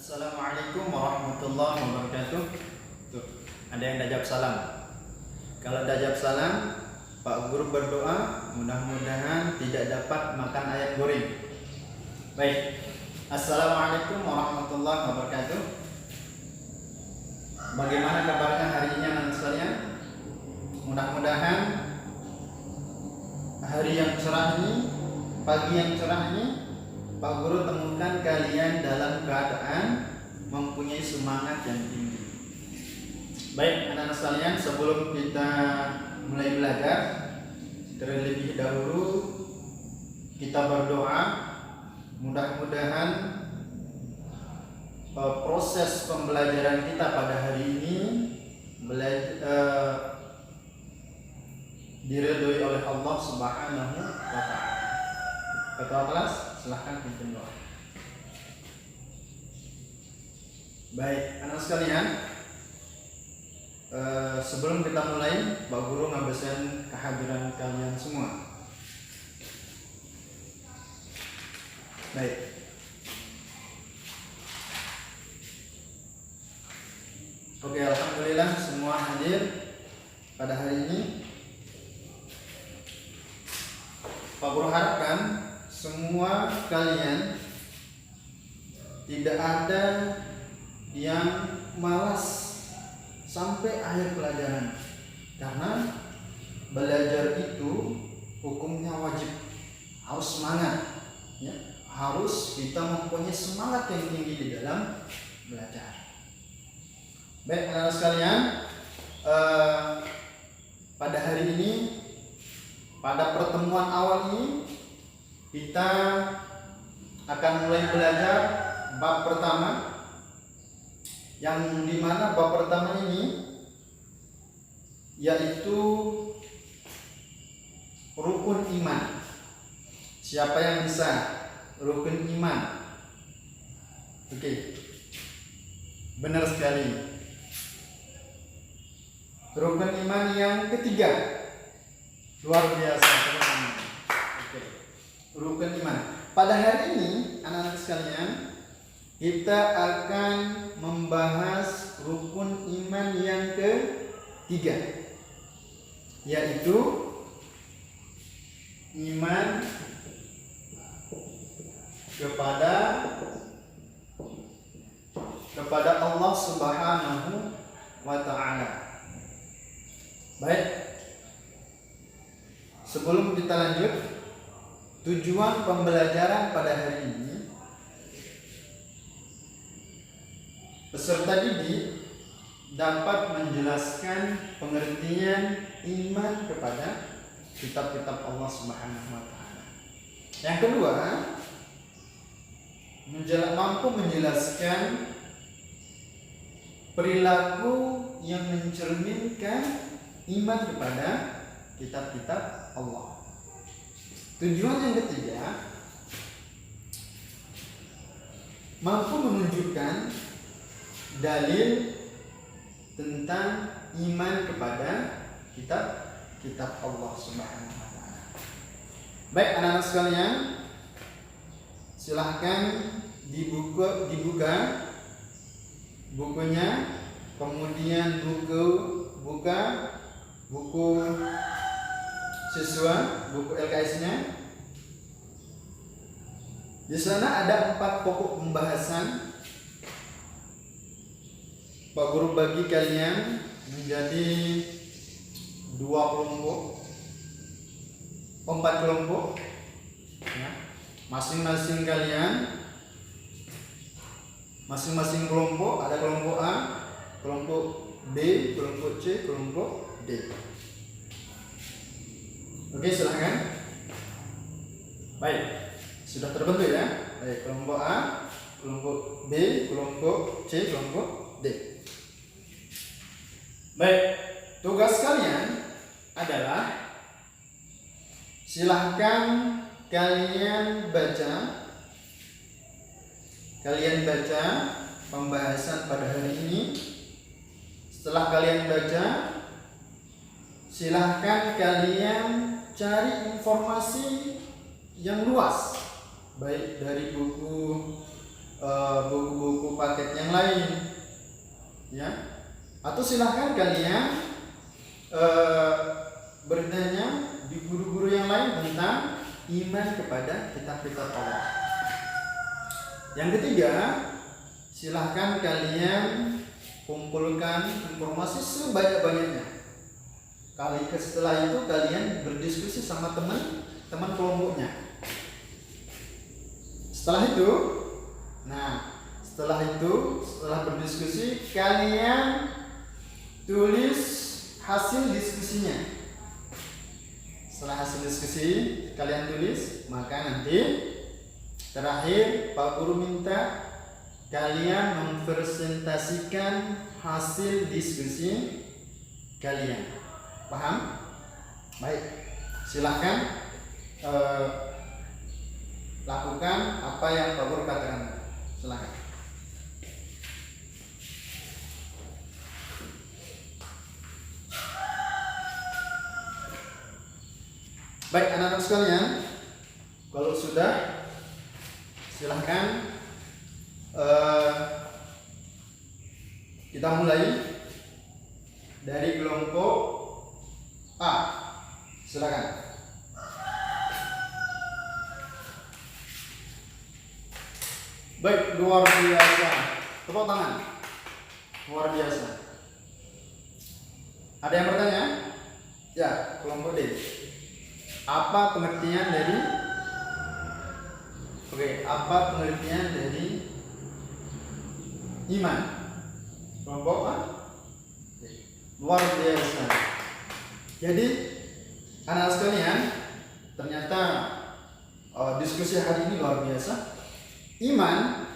Assalamualaikum warahmatullahi wabarakatuh. Tuh, ada yang dah jawab salam. Kalau dah jawab salam, Pak Guru berdoa mudah-mudahan tidak dapat makan ayam goreng. Baik. Assalamualaikum warahmatullahi wabarakatuh. Bagaimana kabarnya hari ini anak sekalian? Mudah-mudahan hari yang cerah ini, pagi yang cerah ini, Pak Guru temukan kalian dalam keadaan mempunyai semangat yang tinggi. Baik anak-anak sekalian, sebelum kita mulai belajar, terlebih dahulu kita berdoa mudah-mudahan proses pembelajaran kita pada hari ini diridhoi oleh Allah Subhanahu wa taala. Ketua kelas, silahkan pimpin doa. Baik, anak sekalian, sebelum kita mulai, Pak Guru ngabesan kehadiran kalian semua. Baik. Oke, alhamdulillah semua hadir pada hari ini. Pak Guru harapkan semua kalian tidak ada yang malas sampai akhir pelajaran, karena belajar itu hukumnya wajib, harus semangat, ya, harus kita mempunyai semangat yang tinggi di dalam belajar. Baik anak sekalian, pada hari ini, pada pertemuan awal ini, kita akan mulai belajar bab pertama, yang dimana bab pertama ini yaitu rukun iman. Siapa yang bisa rukun iman? Oke, benar sekali. Rukun iman yang ketiga, luar biasa teman-teman. Oke, rukun iman. Pada hari ini anak-anak sekalian, kita akan membahas rukun iman yang ketiga, yaitu iman kepada Allah Subhanahu wa taala. Baik, sebelum kita lanjut, tujuan pembelajaran pada hari ini, peserta didik dapat menjelaskan pengertian iman kepada kitab-kitab Allah Subhanahu wa taala. Yang kedua, mampu menjelaskan perilaku yang mencerminkan iman kepada kitab-kitab Allah. Tujuan yang ketiga, mampu menunjukkan dalil tentang iman kepada kitab-kitab Allah Subhanahu wa taala. Baik anak-anak sekalian, silahkan dibuka bukunya, kemudian buka buku siswa, buku LKS-nya. Di sana ada 4 pokok pembahasan. Pak Guru bagi kalian menjadi 2 kelompok, 4 kelompok, ya. Masing-masing kelompok, ada kelompok A, kelompok B, kelompok C, kelompok D. Oke, silahkan. Baik, sudah terbentuk ya. Baik, kelompok A, kelompok B, kelompok C, kelompok D. Baik, tugas kalian adalah silahkan kalian baca pembahasan pada hari ini. Setelah kalian baca, silahkan kalian cari informasi yang luas, baik dari buku buku-buku paket yang lain, ya. Atau silahkan kalian bertanya di guru-guru yang lain tentang iman kepada kitab-kitab Allah. Yang ketiga, silahkan kalian kumpulkan informasi sebanyak-banyaknya. Setelah itu kalian berdiskusi sama teman kelompoknya. Setelah berdiskusi kalian tulis hasil diskusinya. Setelah hasil diskusi kalian tulis, maka nanti terakhir Pak Guru minta kalian mempresentasikan hasil diskusi kalian. Paham? Baik, silahkan lakukan apa yang Pak Guru katakan. Silahkan. Baik, anak-anak sekalian, kalau sudah, silahkan kita mulai dari kelompok A. Silakan. Baik, luar biasa. Tepuk tangan. Luar biasa. Ada yang bertanya? Ya, kelompok D. Apa pengertian dari iman? Kelompok A. Luar biasa. Jadi anak sekalian, ternyata diskusi hari ini luar biasa. Iman,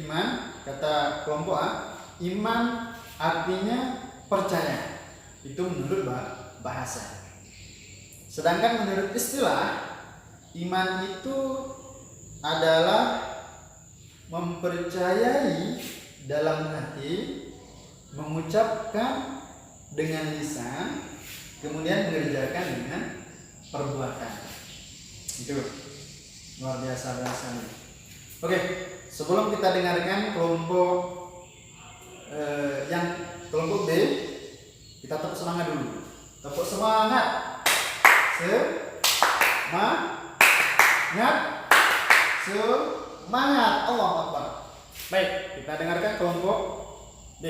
iman kata kelompok A, iman artinya percaya. Itu menurut bahasa. Sedangkan menurut istilah, iman itu adalah mempercayai dalam hati, mengucapkan dengan lisan, kemudian mengerjakan dengan perbuatan. Itu luar biasa bahasanya. Oke, sebelum kita dengarkan kelompok kelompok B, kita tepuk semangat dulu. Tepuk semangat. Semangat. Allahu Akbar. Baik, kita dengarkan kelompok D.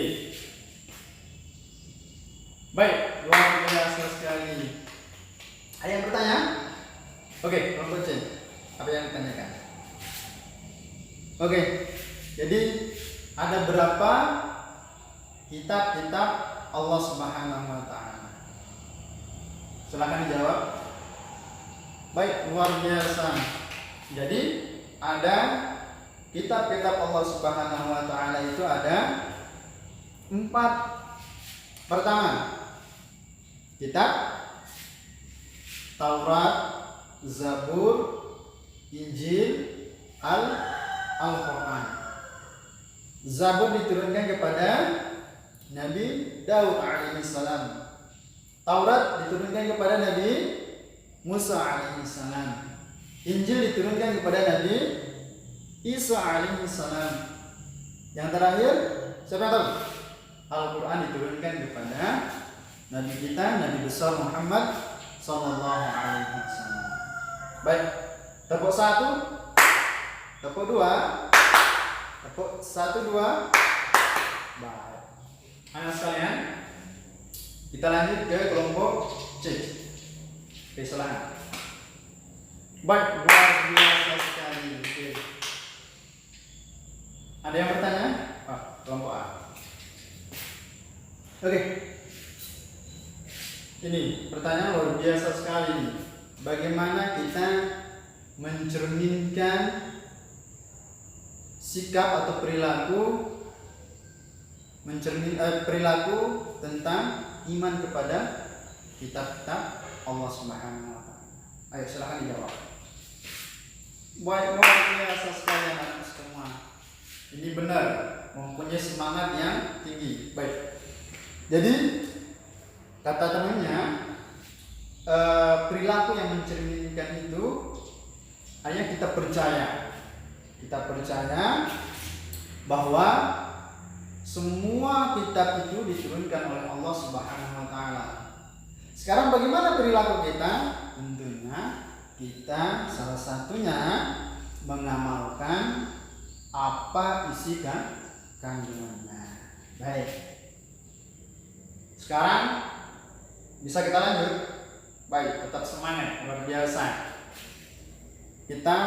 Baik, luar biasa sekali. Ada yang bertanya? Oke, kelompok C. Apa yang ditanyakan? Oke, jadi ada berapa kitab-kitab Allah Subhanahu wa Ta'ala? Silakan dijawab. Baik, luar biasa. Jadi ada kitab-kitab Allah Subhanahu wa Ta'ala itu ada 4. Pertama, kitab Taurat, Zabur, Injil, Al-Quran. Zabur diturunkan kepada Nabi Daud alaihissalam. Taurat diturunkan kepada Nabi Musa alaihissalam. Injil diturunkan kepada Nabi Isa alaihissalam. Yang terakhir, siapa yang tahu? Al-Quran diturunkan kepada Nabi kita, Nabi besar Muhammad sallallahu alaihi wasallam. Baik, tepuk 1, tepuk 2, tepuk 1, 2. Baik, anak sekalian, kita lanjut ke kelompok C. Oke, silakan. Baik, luar biasa sekali. Oke. Ada yang bertanya? Kelompok A. Oke. Ini pertanyaan luar biasa sekali. Bagaimana kita mencerminkan sikap atau perilaku tentang iman kepada kitab-kitab Allah Subhanahu wa Ta'ala. Ayo silakan dijawab. Baik, luar biasa sekali anak semua. Ini benar mempunyai semangat yang tinggi. Baik. Jadi kata temannya, perilaku yang mencerminkan itu hanya kita percaya. Kita percaya bahwa semua kitab itu diturunkan oleh Allah Subhanahu wa taala. Sekarang bagaimana perilaku kita? Tentunya kita salah satunya mengamalkan apa isi kandungannya. Baik. Sekarang bisa kita lanjut. Baik, tetap semangat, luar biasa. Kita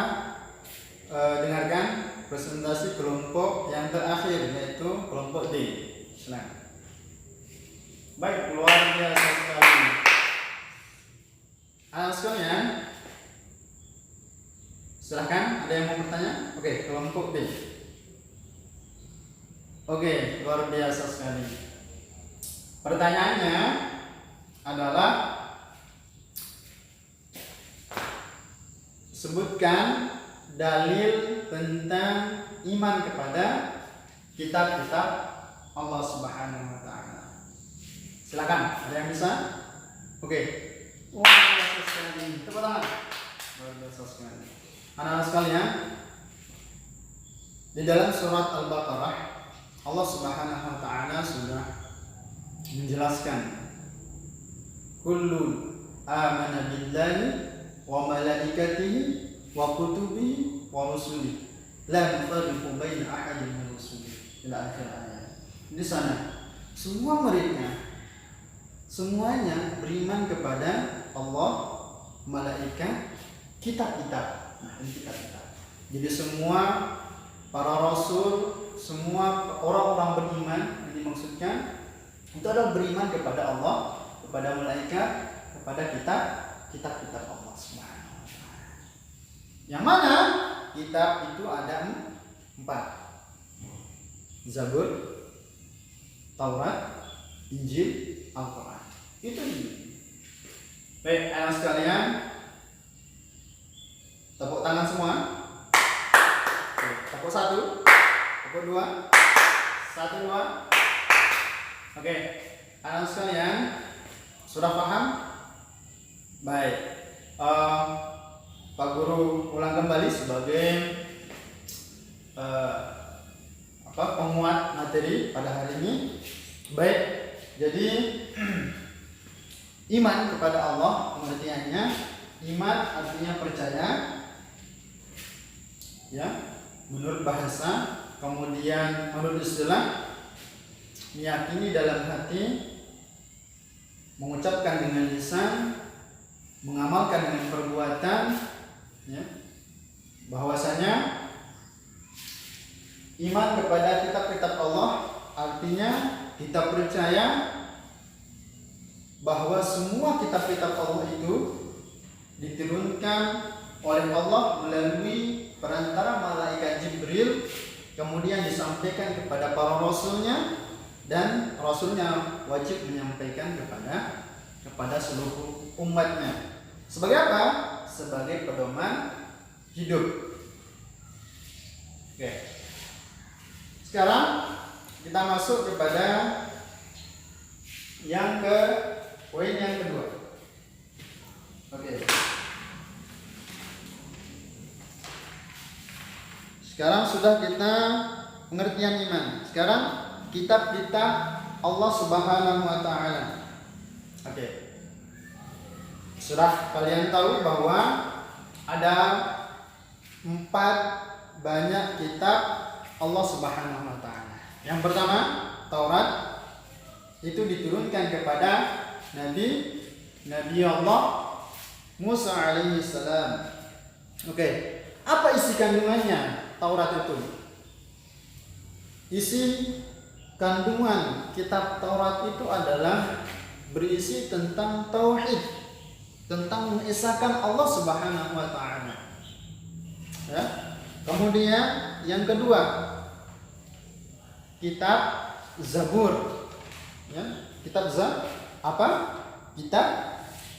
dengarkan presentasi kelompok yang terakhir, yaitu kelompok D. Silakan. Baik, luar biasa sekali. Anak sekalian, silahkan, ada yang mau bertanya? Oke, kelompok D. Oke, luar biasa sekali. Pertanyaannya adalah, sebutkan dalil tentang iman kepada kitab-kitab Allah Subhanahu wa taala. Silakan, ada yang bisa? Oke. Wah, luar biasa sekali. Tepuk tangan. Luar biasa sekali. Anak-anak sekalian, di dalam surat Al-Baqarah Allah Subhanahu wa taala sudah menjelaskan, kullu amana billahi wa malaikatihi wa kutubihi wa rusulihi la nufarriqu baina ahadin min rusulihi ila akhir ayat. Di sana semua mereka semuanya beriman kepada Allah, malaikat, kitab-kitab. Nah, ini kitab-kitab. Jadi semua para rasul, semua orang-orang beriman yang dimaksudkan itu adalah beriman kepada Allah, kepada malaikat, kepada kitab-kitab Allah Subhanahu wa taala. Yang mana kitab itu ada 4. Zabur, Taurat, Injil, Al-Quran. Itu dia. Baik, anak sekalian, tepuk tangan semua. Tepuk 1, tepuk 2, 1, 2. Oke, anak sekalian, sudah paham? Baik, Pak Guru ulang kembali sebagai penguat materi pada hari ini. Baik, jadi iman kepada Allah pengertiannya, iman artinya percaya, ya, menurut bahasa. Kemudian menurut istilah, meyakini dalam hati, mengucapkan dengan lisan, mengamalkan dengan perbuatan, ya, bahwasanya iman kepada kitab-kitab Allah artinya kita percaya bahwa semua kitab-kitab Allah itu diturunkan oleh Allah melalui perantara malaikat Jibril, kemudian disampaikan kepada para rasulnya, dan rasulnya wajib menyampaikan kepada seluruh umatnya. Sebagai apa? Sebagai pedoman hidup. Oke. Sekarang kita masuk kepada poin yang kedua. Oke. Sekarang sudah kita pengertian iman. Sekarang kitab-kitab Allah Subhanahu wa taala. Oke. Sudah kalian tahu bahwa ada 4 banyak kitab Allah Subhanahu wa taala. Yang pertama, Taurat, itu diturunkan kepada Nabi Allah Musa alaihi salam. Oke. Apa isi kandungannya Taurat itu? Isi kandungan kitab Taurat itu adalah berisi tentang tauhid, tentang mengesahkan Allah Subhanahu wa taala. Ya. Kemudian yang kedua, kitab Zabur. Ya, kitab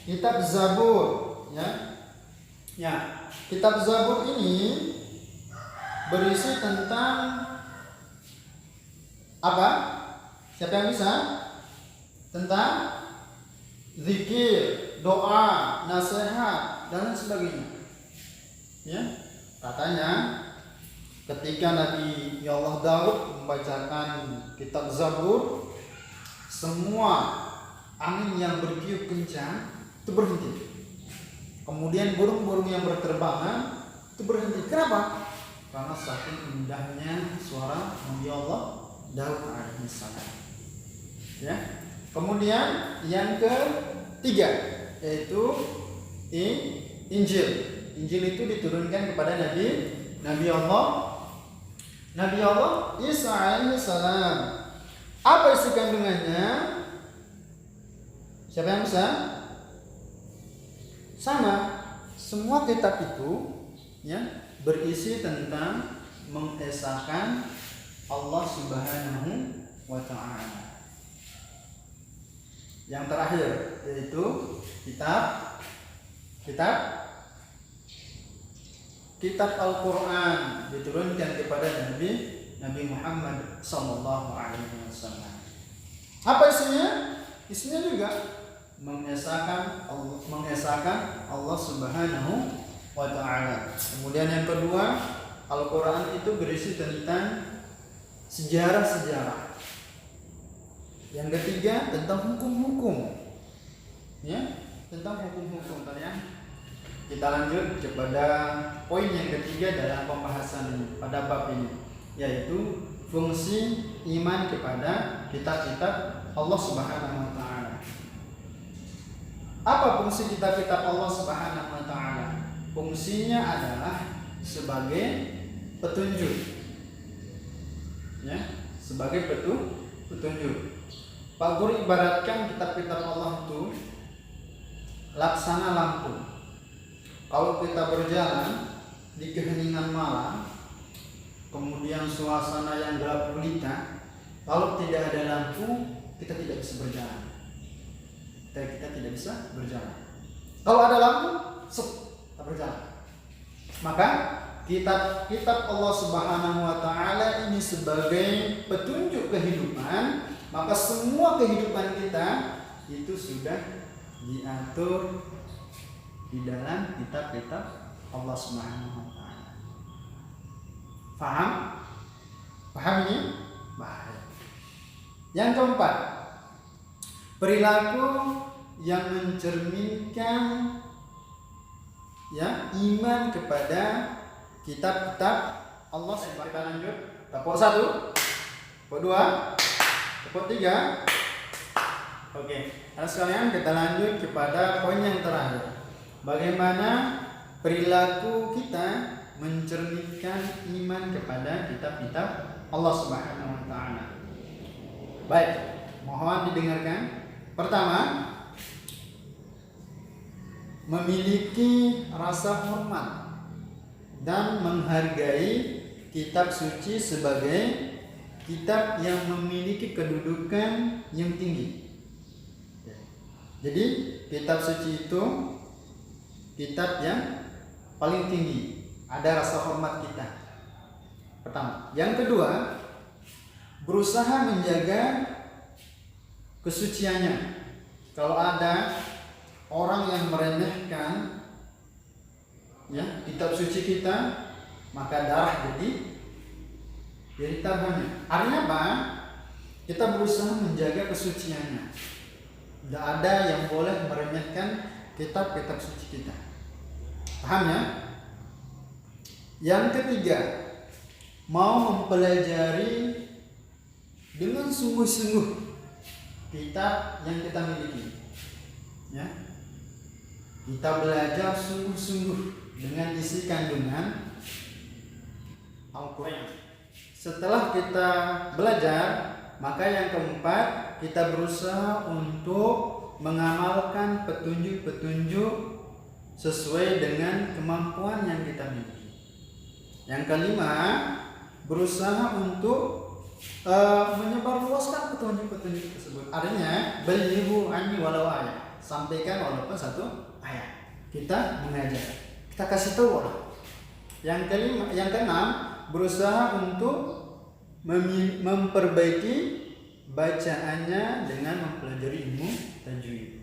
Kitab Zabur, ya. Ya, kitab Zabur ini berisi tentang apa? Siapa yang bisa? Tentang zikir, doa, nasihat, dan sebagainya. Ya, katanya Ketika Nabi Allah Daud membacakan kitab Zabur, semua angin yang bertiup kencang itu berhenti. Kemudian burung-burung yang berterbangan itu berhenti. Kenapa? Karena saking indahnya suara Nabi Allah Daud alaihissalam. Ya. Kemudian yang ketiga yaitu Injil. Injil itu diturunkan kepada Nabi Allah Isa alaihissalam. Apa isi kandungannya? Siapa yang bisa? Sama. Semua kitab itu ya berisi tentang mengesahkan Allah Subhanahu wa taala. Yang terakhir yaitu kitab Al-Qur'an diturunkan kepada Nabi Muhammad sallallahu alaihi wasallam. Apa isinya? Isinya juga mengesahkan Allah Subhanahu wa taala. Kemudian yang kedua, Al-Qur'an itu berisi tentang sejarah-sejarah. Yang ketiga tentang hukum-hukum. Ya, tentang hukum-hukum. Kita lanjut kepada poin yang ketiga dalam pembahasan ini pada bab ini, yaitu fungsi iman kepada kitab-kitab Allah Subhanahu wa taala. Apa fungsi kitab-kitab Allah Subhanahu wa taala? Fungsinya adalah sebagai petunjuk. Ya, sebagai petunjuk. Pak Guru ibaratkan kitab-kitab Allah itu laksana lampu. Kalau kita berjalan di keheningan malam, kemudian suasana yang gelap gulita, kalau tidak ada lampu, kita tidak bisa berjalan. Kita tidak bisa berjalan. Kalau ada lampu, kita berjalan. Maka kitab Allah Subhanahu wa taala ini sebagai petunjuk kehidupan, maka semua kehidupan kita itu sudah diatur di dalam kitab-kitab Allah Subhanahu wa taala. Paham ini? Baik. Yang keempat, perilaku yang mencerminkan ya iman kepada kitab-kitab Allah Subhanahu wa taala. Lanjut. Pokok 1, pokok 2, pokok 3. Oke, sekalian kita lanjut kepada poin yang terakhir. Bagaimana perilaku kita mencerminkan iman kepada kitab-kitab Allah Subhanahu wa taala. Baik, mohon didengarkan. Pertama, memiliki rasa hormat dan menghargai kitab suci sebagai kitab yang memiliki kedudukan yang tinggi. Jadi kitab suci itu kitab yang paling tinggi, ada rasa hormat kita. Pertama. Yang kedua, berusaha menjaga kesuciannya. Kalau ada orang yang meremehkan ya kitab suci kita, maka darah jadi taruhannya. Artinya apa? Kita berusaha menjaga kesuciannya. Tidak ada yang boleh meremehkan kitab-kitab suci kita. Paham ya? Yang ketiga, mau mempelajari dengan sungguh-sungguh kitab yang kita miliki. Ya. Kita belajar sungguh-sungguh dengan isi kandungan Al-Quran. Setelah kita belajar, maka yang keempat, kita berusaha untuk mengamalkan petunjuk-petunjuk sesuai dengan kemampuan yang kita miliki. Yang kelima, berusaha untuk menyebarluaskan petunjuk-petunjuk tersebut. Artinya, balighu anni walau ayat. Sampaikan walaupun satu ayat. Kita mengajar, kita kasih tahu orang. Yang keenam, berusaha untuk memperbaiki bacaannya dengan mempelajari ilmu tajwid.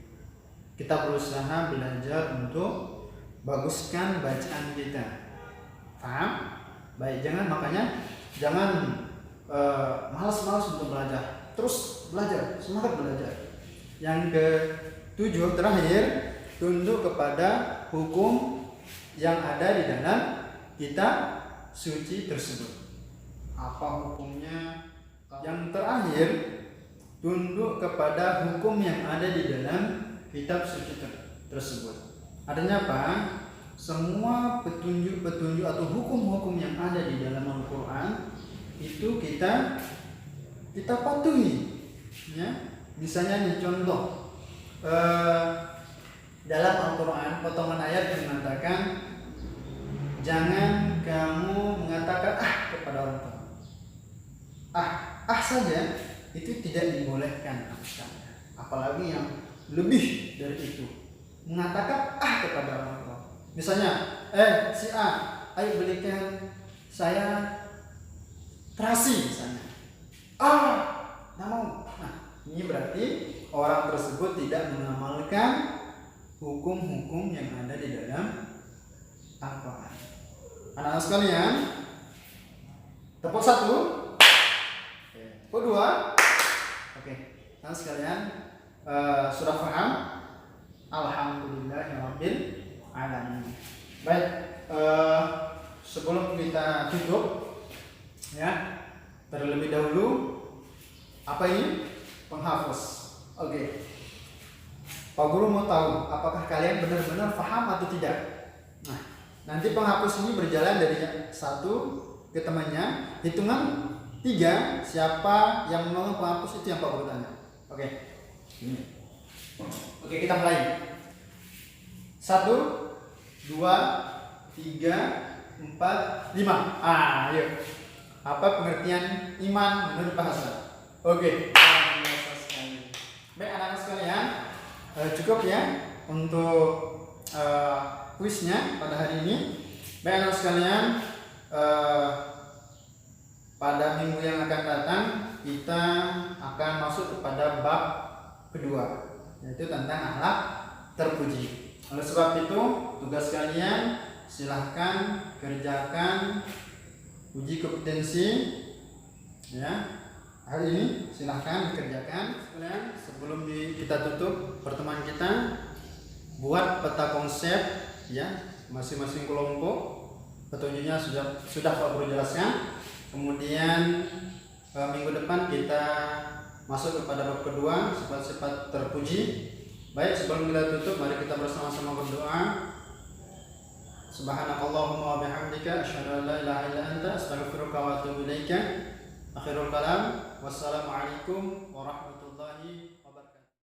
Kita berusaha belajar untuk baguskan bacaan kita. Paham? Baik, jangan malas-malas untuk belajar. Terus belajar, semangat belajar. Yang ketujuh terakhir, tunduk kepada hukum yang ada di dalam kitab suci tersebut. Apa hukumnya? Yang terakhir, tunduk kepada hukum yang ada di dalam kitab suci tersebut. Artinya apa? Semua petunjuk-petunjuk atau hukum-hukum yang ada di dalam Al-Quran itu kita patuhi, ya. Misalnya nih contoh, dalam Al-Quran potongan ayat yang mengatakan jangan kamu mengatakan kepada orang tua. Saja itu tidak dibolehkan, apalagi yang lebih dari itu, mengatakan kepada orang tua. Misalnya, si A, ayo belikan saya terasi misalnya. Nggak mau. Nah, ini berarti orang tersebut tidak mengamalkan hukum-hukum yang ada di dalam Al-Quran. Anak-anak sekalian, tepuk satu, tepuk dua. Oke, anak sekalian, sudah paham? Alhamdulillahirabbil alamin. Baik, sebelum kita tutup, ya, terlebih dahulu, apa ini? Penghapus. Oke. Pak Guru mau tahu apakah kalian benar-benar paham atau tidak. Nah, nanti penghapus ini berjalan dari satu ke temannya, hitungan 3, siapa yang menolong penghapus itu yang Pak Guru tanya. Oke. Oke, kita mulai. 1, 2, 3, 4, 5. Ayo. Apa pengertian iman menurut Pak Hasan? Oke. Baik, anak-anak sekalian, cukup ya untuk kuisnya pada hari ini. Baik, anak sekalian, pada minggu yang akan datang kita akan masuk kepada bab kedua, yaitu tentang akhlak terpuji. Oleh sebab itu, tugas kalian silahkan kerjakan uji kompetensi, ya. Hari ini silahkan dikerjakan. Sebelum kita tutup pertemuan kita, buat peta konsep, ya, masing-masing kelompok. Petunjuknya sudah Pak Guru jelaskan. Kemudian minggu depan kita masuk kepada bab kedua, sifat-sifat terpuji. Baik, sebelum kita tutup, mari kita bersama-sama berdoa. Subhanakallahumma wa bihamdika asyhadu an la ilaha illa anta astaghfiruka wa atubu ilaika. Akhirul kalam, wassalamualaikum warahmatullahi wabarakatuh.